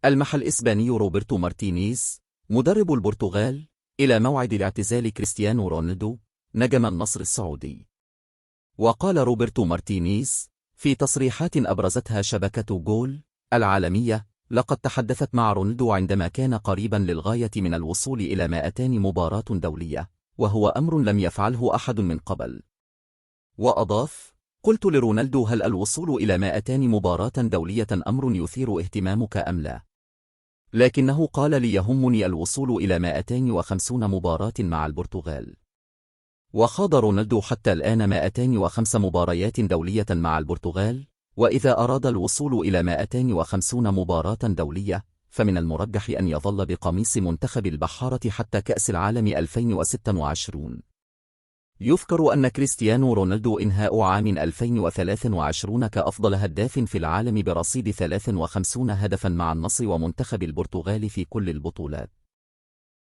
ألمح الإسباني روبرتو مارتينيز مدرب البرتغال إلى موعد الاعتزال كريستيانو رونالدو نجم النصر السعودي. وقال روبرتو مارتينيز في تصريحات أبرزتها شبكة جول العالمية: لقد تحدثت مع رونالدو عندما كان قريبا للغاية من الوصول إلى 200 مباراة دولية، وهو أمر لم يفعله أحد من قبل. وأضاف: قلت لرونالدو: هل الوصول إلى 200 مباراة دولية أمر يثير اهتمامك أم لا؟ لكنه قال لي: يهمني الوصول إلى 250 مباراة مع البرتغال. وخاض رونالدو حتى الآن 205 مباريات دولية مع البرتغال، وإذا أراد الوصول إلى 250 مباراة دولية فمن المرجح أن يظل بقميص منتخب البحارة حتى كأس العالم 2026. يذكر أن كريستيانو رونالدو إنهاء عام 2023 كأفضل هداف في العالم برصيد 53 هدفا مع النصر ومنتخب البرتغال في كل البطولات.